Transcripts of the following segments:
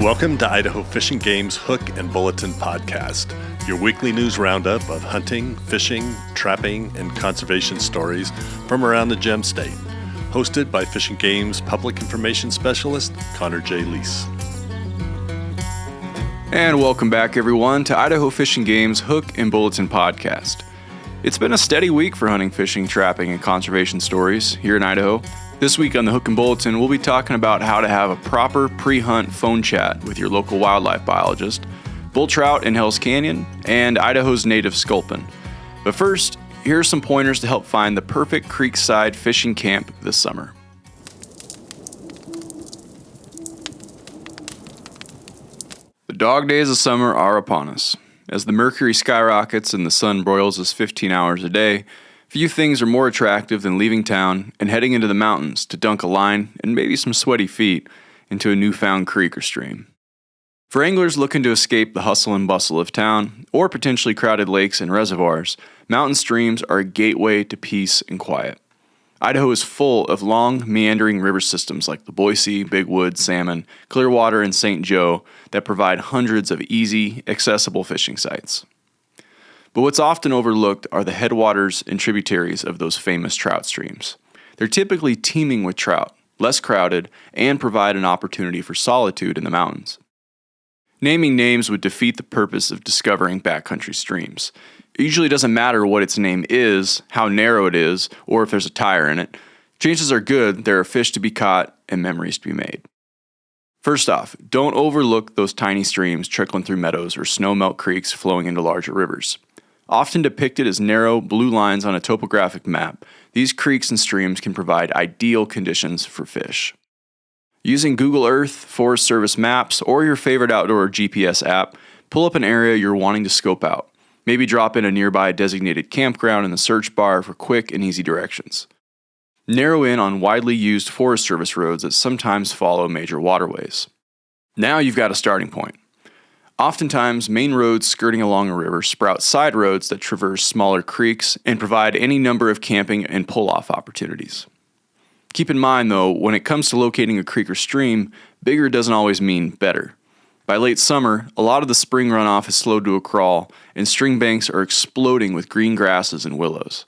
Welcome to Idaho Fish and Game's Hook and Bulletin podcast, your weekly news roundup of hunting, fishing, trapping, and conservation stories from around the Gem State. Hosted by Fish and Game's Public Information Specialist, Connor J. Lease. And welcome back, everyone, to Idaho Fish and Game's Hook and Bulletin podcast. It's been a steady week for hunting, fishing, trapping, and conservation stories here in Idaho. This week on the Hook and Bulletin, we'll be talking about how to have a proper pre-hunt phone chat with your local wildlife biologist, bull trout in Hell's Canyon, and Idaho's native Sculpin. But first, here are some pointers to help find the perfect creekside fishing camp this summer. The dog days of summer are upon us. As the mercury skyrockets and the sun broils us 15 hours a day, few things are more attractive than leaving town and heading into the mountains to dunk a line and maybe some sweaty feet into a newfound creek or stream. For anglers looking to escape the hustle and bustle of town, or potentially crowded lakes and reservoirs, mountain streams are a gateway to peace and quiet. Idaho is full of long, meandering river systems like the Boise, Big Wood, Salmon, Clearwater, and St. Joe that provide hundreds of easy, accessible fishing sites. But what's often overlooked are the headwaters and tributaries of those famous trout streams. They're typically teeming with trout, less crowded, and provide an opportunity for solitude in the mountains. Naming names would defeat the purpose of discovering backcountry streams. It usually doesn't matter what its name is, how narrow it is, or if there's a tire in it. Chances are good there are fish to be caught and memories to be made. First off, don't overlook those tiny streams trickling through meadows or snowmelt creeks flowing into larger rivers. Often depicted as narrow blue lines on a topographic map, these creeks and streams can provide ideal conditions for fish. Using Google Earth, Forest Service maps, or your favorite outdoor GPS app, pull up an area you're wanting to scope out. Maybe drop in a nearby designated campground in the search bar for quick and easy directions. Narrow in on widely used Forest Service roads that sometimes follow major waterways. Now you've got a starting point. Oftentimes, main roads skirting along a river sprout side roads that traverse smaller creeks and provide any number of camping and pull-off opportunities. Keep in mind, though, when it comes to locating a creek or stream, bigger doesn't always mean better. By late summer, a lot of the spring runoff has slowed to a crawl, and stream banks are exploding with green grasses and willows.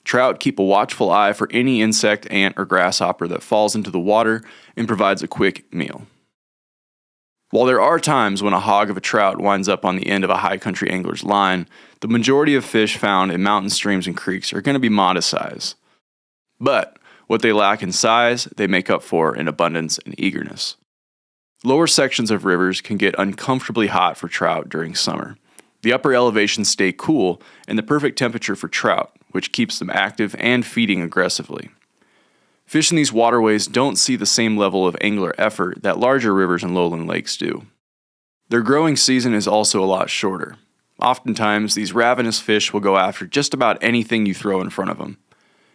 Trout keep a watchful eye for any insect, ant, or grasshopper that falls into the water and provides a quick meal. While there are times when a hog of a trout winds up on the end of a high country angler's line, the majority of fish found in mountain streams and creeks are going to be modest size. But what they lack in size, they make up for in abundance and eagerness. Lower sections of rivers can get uncomfortably hot for trout during summer. The upper elevations stay cool and the perfect temperature for trout, which keeps them active and feeding aggressively. Fish in these waterways don't see the same level of angler effort that larger rivers and lowland lakes do. Their growing season is also a lot shorter. Oftentimes, these ravenous fish will go after just about anything you throw in front of them.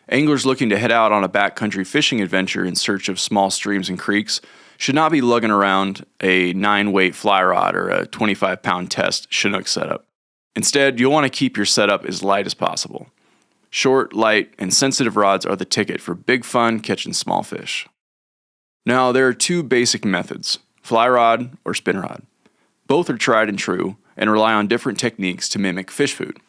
Anglers looking to head out on a backcountry fishing adventure in search of small streams and creeks should not be lugging around a 9-weight fly rod or a 25-pound test Chinook setup. Instead, you'll want to keep your setup as light as possible. Short, light, and sensitive rods are the ticket for big fun catching small fish. Now, there are two basic methods, fly rod or spin rod. Both are tried and true and rely on different techniques to mimic fish food.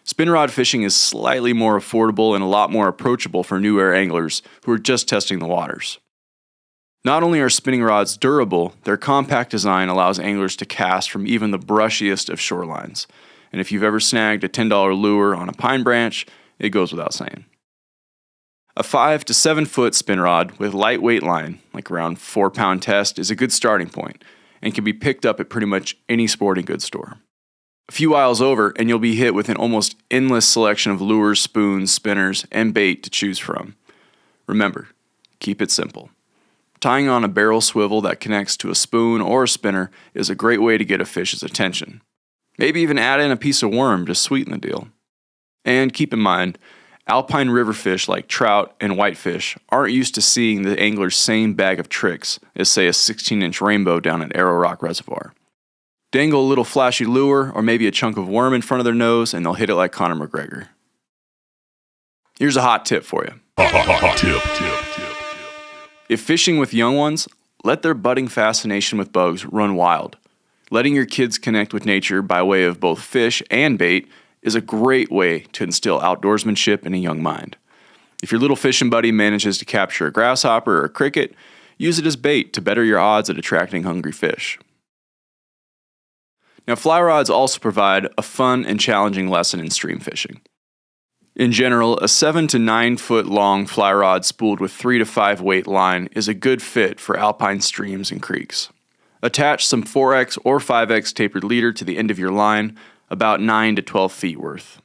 Spin rod fishing is slightly more affordable and a lot more approachable for newer anglers who are just testing the waters. Not only are spinning rods durable, their compact design allows anglers to cast from even the brushiest of shorelines. And if you've ever snagged a $10 lure on a pine branch, it goes without saying. A 5 to 7 foot spin rod with lightweight line, like around 4-pound test, is a good starting point and can be picked up at pretty much any sporting goods store. A few aisles over and you'll be hit with an almost endless selection of lures, spoons, spinners, and bait to choose from. Remember, keep it simple. Tying on a barrel swivel that connects to a spoon or a spinner is a great way to get a fish's attention. Maybe even add in a piece of worm to sweeten the deal. And keep in mind, alpine river fish like trout and whitefish aren't used to seeing the angler's same bag of tricks as, say, a 16-inch rainbow down at Arrow Rock Reservoir. Dangle a little flashy lure or maybe a chunk of worm in front of their nose and they'll hit it like Conor McGregor. Here's a hot tip for you. If fishing with young ones, let their budding fascination with bugs run wild. Letting your kids connect with nature by way of both fish and bait is a great way to instill outdoorsmanship in a young mind. If your little fishing buddy manages to capture a grasshopper or a cricket, use it as bait to better your odds at attracting hungry fish. Now, fly rods also provide a fun and challenging lesson in stream fishing. In general, a 7 to 9 foot long fly rod spooled with 3 to 5 weight line is a good fit for alpine streams and creeks. Attach some 4X or 5X tapered leader to the end of your line, about 9 to 12 feet worth.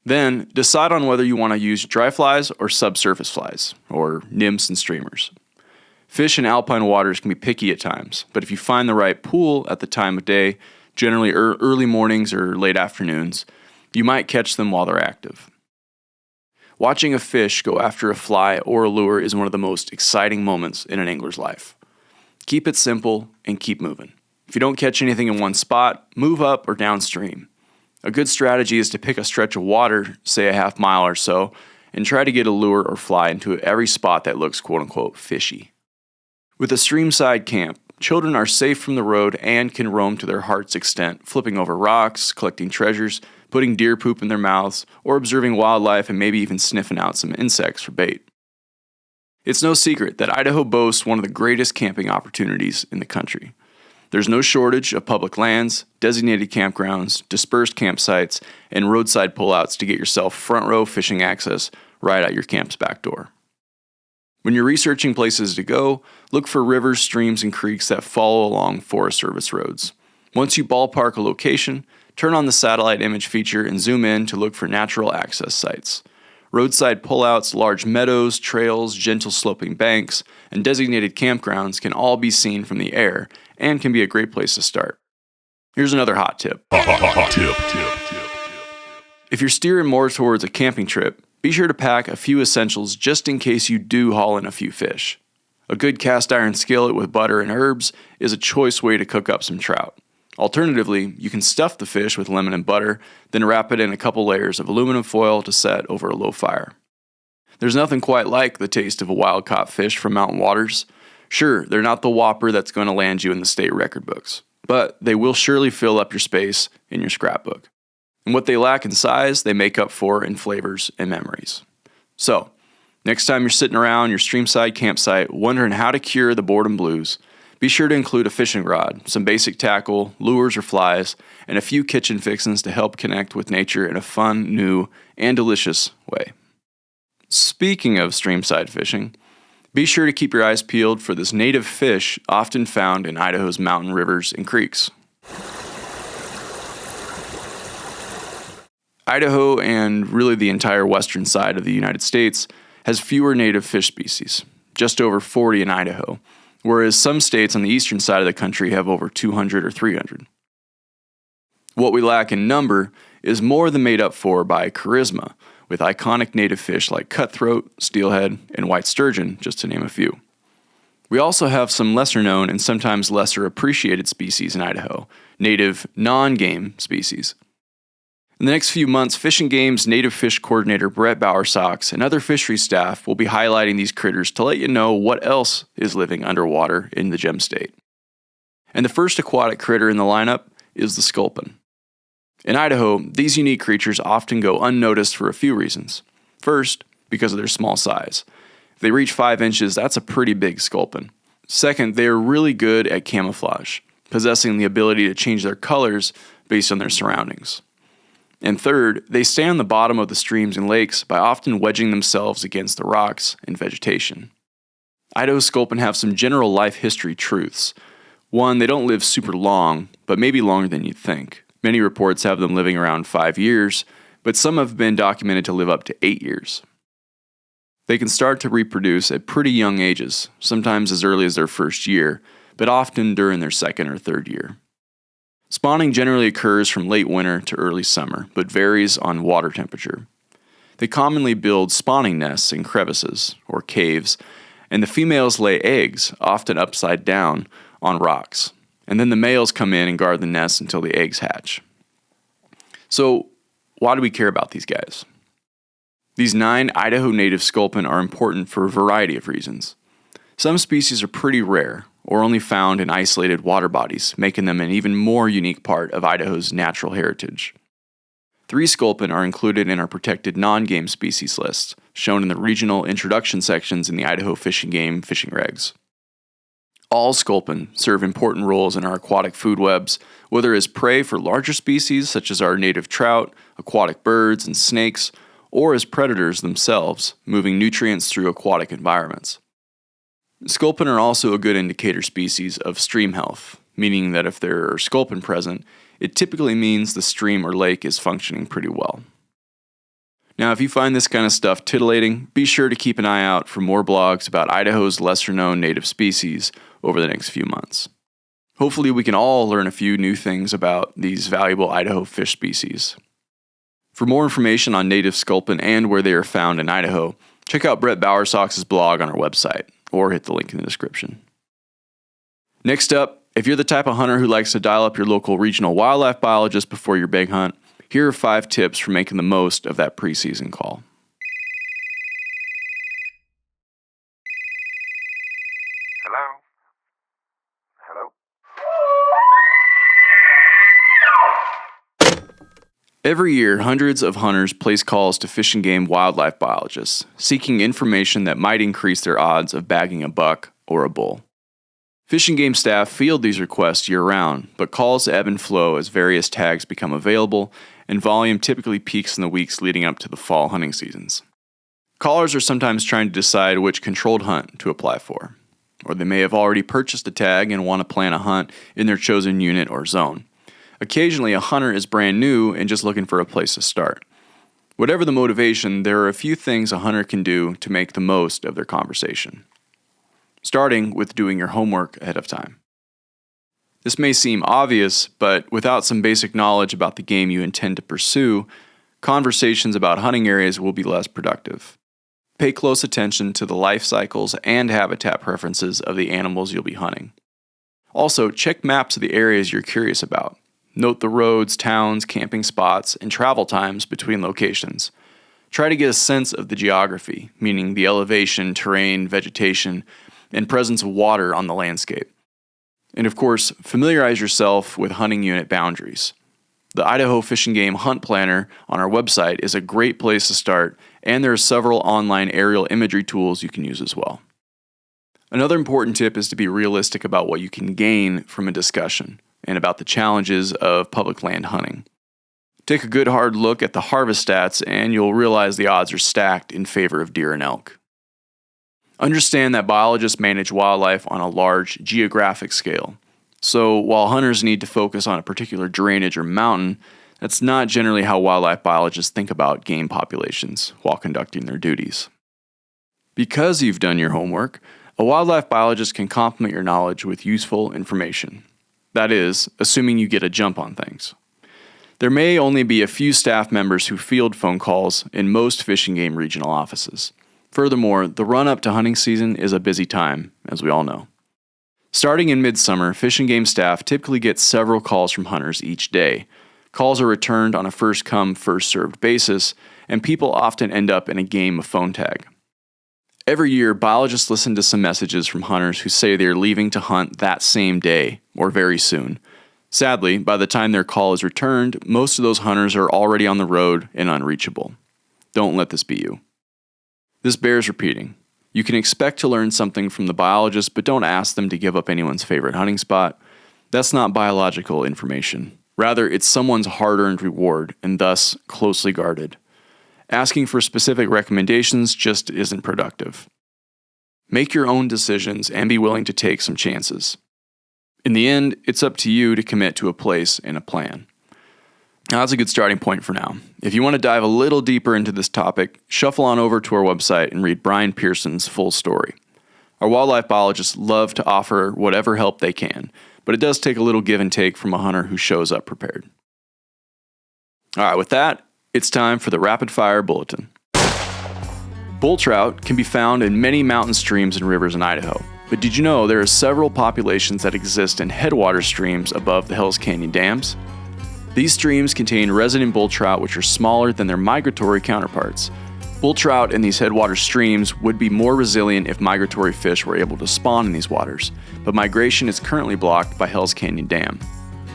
Then, decide on whether you want to use dry flies or subsurface flies, or nymphs and streamers. Fish in alpine waters can be picky at times, but if you find the right pool at the time of day, generally early mornings or late afternoons, you might catch them while they're active. Watching a fish go after a fly or a lure is one of the most exciting moments in an angler's life. Keep it simple and keep moving. If you don't catch anything in one spot, move up or downstream. A good strategy is to pick a stretch of water, say a half mile or so, and try to get a lure or fly into every spot that looks quote-unquote fishy. With a streamside camp, children are safe from the road and can roam to their heart's extent, flipping over rocks, collecting treasures, putting deer poop in their mouths, or observing wildlife and maybe even sniffing out some insects for bait. It's no secret that Idaho boasts one of the greatest camping opportunities in the country. There's no shortage of public lands, designated campgrounds, dispersed campsites, and roadside pullouts to get yourself front row fishing access right out your camp's back door. When you're researching places to go, look for rivers, streams, and creeks that follow along Forest Service roads. Once you ballpark a location, turn on the satellite image feature and zoom in to look for natural access sites. Roadside pullouts, large meadows, trails, gentle sloping banks, and designated campgrounds can all be seen from the air and can be a great place to start. Here's another hot tip. If you're steering more towards a camping trip, be sure to pack a few essentials just in case you do haul in a few fish. A good cast iron skillet with butter and herbs is a choice way to cook up some trout. Alternatively, you can stuff the fish with lemon and butter, then wrap it in a couple layers of aluminum foil to set over a low fire. There's nothing quite like the taste of a wild-caught fish from mountain waters. Sure, they're not the whopper that's going to land you in the state record books, but they will surely fill up your space in your scrapbook. And what they lack in size, they make up for in flavors and memories. So, next time you're sitting around your streamside campsite wondering how to cure the boredom blues, be sure to include a fishing rod, some basic tackle, lures or flies, and a few kitchen fixins to help connect with nature in a fun, new, and delicious way. Speaking of streamside fishing, be sure to keep your eyes peeled for this native fish often found in Idaho's mountain rivers and creeks. Idaho, and really the entire western side of the United States, has fewer native fish species, just over 40 in Idaho, whereas some states on the eastern side of the country have over 200 or 300. What we lack in number is more than made up for by charisma, with iconic native fish like cutthroat, steelhead, and white sturgeon, just to name a few. We also have some lesser-known and sometimes lesser appreciated species in Idaho, native non-game species. In the next few months, Fish and Game's native fish coordinator Brett Bowersox and other fisheries staff will be highlighting these critters to let you know what else is living underwater in the Gem State. And the first aquatic critter in the lineup is the sculpin. In Idaho, these unique creatures often go unnoticed for a few reasons. First, because of their small size. If they reach 5 inches, that's a pretty big sculpin. Second, they are really good at camouflage, possessing the ability to change their colors based on their surroundings. And third, they stay on the bottom of the streams and lakes by often wedging themselves against the rocks and vegetation. Idaho sculpin have some general life history truths. One, they don't live super long, but maybe longer than you'd think. Many reports have them living around 5 years, but some have been documented to live up to 8 years. They can start to reproduce at pretty young ages, sometimes as early as their first year, but often during their second or third year. Spawning generally occurs from late winter to early summer, but varies on water temperature. They commonly build spawning nests in crevices, or caves, and the females lay eggs, often upside down, on rocks. and then the males come in and guard the nest until the eggs hatch. So, why do we care about these guys? These 9 Idaho native sculpin are important for a variety of reasons. Some species are pretty rare, or only found in isolated water bodies, making them an even more unique part of Idaho's natural heritage. 3 sculpin are included in our protected non-game species list, shown in the regional introduction sections in the Idaho Fish and Game fishing regs. All sculpin serve important roles in our aquatic food webs, whether as prey for larger species such as our native trout, aquatic birds, and snakes, or as predators themselves, moving nutrients through aquatic environments. Sculpin are also a good indicator species of stream health, meaning that if there are sculpin present, it typically means the stream or lake is functioning pretty well. Now, if you find this kind of stuff titillating, be sure to keep an eye out for more blogs about Idaho's lesser-known native species over the next few months. Hopefully, we can all learn a few new things about these valuable Idaho fish species. For more information on native sculpin and where they are found in Idaho, check out Brett Bowersox's blog on our website, or hit the link in the description. Next up, if you're the type of hunter who likes to dial up your local regional wildlife biologist before your big hunt, here are 5 tips for making the most of that preseason call. Every year, hundreds of hunters place calls to Fish and Game wildlife biologists, seeking information that might increase their odds of bagging a buck or a bull. Fish and Game staff field these requests year-round, but calls ebb and flow as various tags become available, and volume typically peaks in the weeks leading up to the fall hunting seasons. Callers are sometimes trying to decide which controlled hunt to apply for, or they may have already purchased a tag and want to plan a hunt in their chosen unit or zone. Occasionally, a hunter is brand new and just looking for a place to start. Whatever the motivation, there are a few things a hunter can do to make the most of their conversation. Starting with doing your homework ahead of time. This may seem obvious, but without some basic knowledge about the game you intend to pursue, conversations about hunting areas will be less productive. Pay close attention to the life cycles and habitat preferences of the animals you'll be hunting. Also, check maps of the areas you're curious about. Note the roads, towns, camping spots, and travel times between locations. Try to get a sense of the geography, meaning the elevation, terrain, vegetation, and presence of water on the landscape. And of course, familiarize yourself with hunting unit boundaries. The Idaho Fish and Game Hunt Planner on our website is a great place to start, and there are several online aerial imagery tools you can use as well. Another important tip is to be realistic about what you can gain from a discussion, and about the challenges of public land hunting. Take a good hard look at the harvest stats and you'll realize the odds are stacked in favor of deer and elk. Understand that biologists manage wildlife on a large geographic scale. So while hunters need to focus on a particular drainage or mountain, that's not generally how wildlife biologists think about game populations while conducting their duties. Because you've done your homework, a wildlife biologist can complement your knowledge with useful information. That is, assuming you get a jump on things. There may only be a few staff members who field phone calls in most Fish and Game regional offices. Furthermore, the run-up to hunting season is a busy time, as we all know. Starting in midsummer, Fish and Game staff typically get several calls from hunters each day. Calls are returned on a first-come, first-served basis, and people often end up in a game of phone tag. Every year, biologists listen to some messages from hunters who say they are leaving to hunt that same day, or very soon. Sadly, by the time their call is returned, most of those hunters are already on the road and unreachable. Don't let this be you. This bears repeating. You can expect to learn something from the biologist, but don't ask them to give up anyone's favorite hunting spot. That's not biological information. Rather, it's someone's hard-earned reward, and thus closely guarded. Asking for specific recommendations just isn't productive. Make your own decisions and be willing to take some chances. In the end, it's up to you to commit to a place and a plan. Now, that's a good starting point for now. If you want to dive a little deeper into this topic, shuffle on over to our website and read Brian Pearson's full story. Our wildlife biologists love to offer whatever help they can, but it does take a little give and take from a hunter who shows up prepared. All right, with that, it's time for the Rapid Fire Bulletin. Bull trout can be found in many mountain streams and rivers in Idaho. But did you know there are several populations that exist in headwater streams above the Hells Canyon dams? These streams contain resident bull trout which are smaller than their migratory counterparts. Bull trout in these headwater streams would be more resilient if migratory fish were able to spawn in these waters, but migration is currently blocked by Hells Canyon Dam.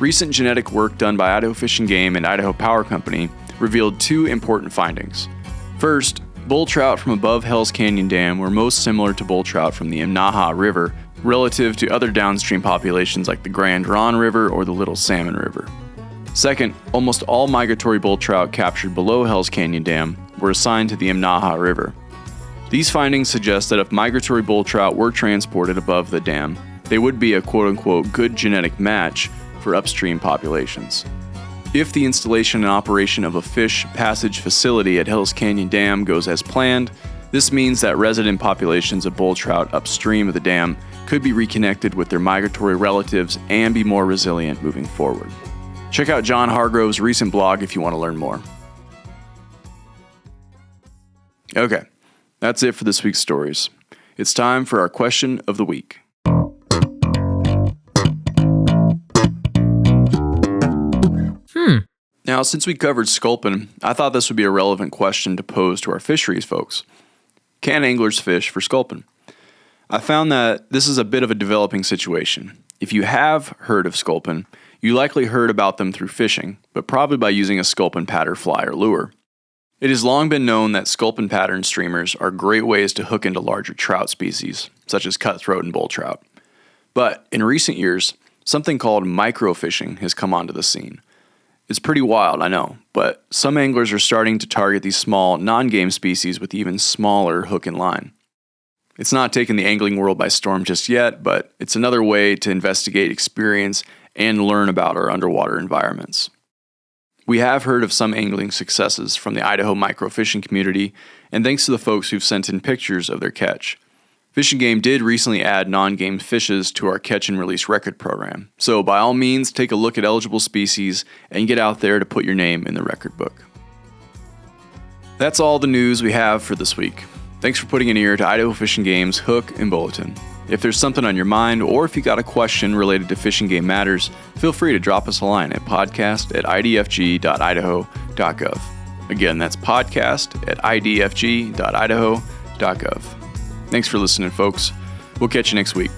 Recent genetic work done by Idaho Fish and Game and Idaho Power Company revealed two important findings. First, bull trout from above Hells Canyon Dam were most similar to bull trout from the Imnaha River relative to other downstream populations like the Grand Ronde River or the Little Salmon River. Second, almost all migratory bull trout captured below Hells Canyon Dam were assigned to the Imnaha River. These findings suggest that if migratory bull trout were transported above the dam, they would be a quote-unquote good genetic match for upstream populations. If the installation and operation of a fish passage facility at Hells Canyon Dam goes as planned, this means that resident populations of bull trout upstream of the dam could be reconnected with their migratory relatives and be more resilient moving forward. Check out John Hargrove's recent blog if you want to learn more. Okay, that's it for this week's stories. It's time for our question of the week. Now, since we covered sculpin, I thought this would be a relevant question to pose to our fisheries folks. Can anglers fish for sculpin? I found that this is a bit of a developing situation. If you have heard of sculpin, you likely heard about them through fishing, but probably by using a sculpin pattern fly or lure. It has long been known that sculpin pattern streamers are great ways to hook into larger trout species, such as cutthroat and bull trout. But in recent years, something called microfishing has come onto the scene. It's pretty wild, I know, but some anglers are starting to target these small, non-game species with even smaller hook and line. It's not taken the angling world by storm just yet, but it's another way to investigate, experience, and learn about our underwater environments. We have heard of some angling successes from the Idaho microfishing community, and thanks to the folks who've sent in pictures of their catch. Fish and Game did recently add non-game fishes to our catch and release record program, so by all means take a look at eligible species and get out there to put your name in the record book. That's all the news we have for this week. Thanks for putting an ear to Idaho Fish and Game's Hook and Bulletin. If there's something on your mind or if you got a question related to Fish and Game matters, feel free to drop us a line at podcast@idfg.idaho.gov. Again, that's podcast@idfg.idaho.gov. Thanks for listening, folks. We'll catch you next week.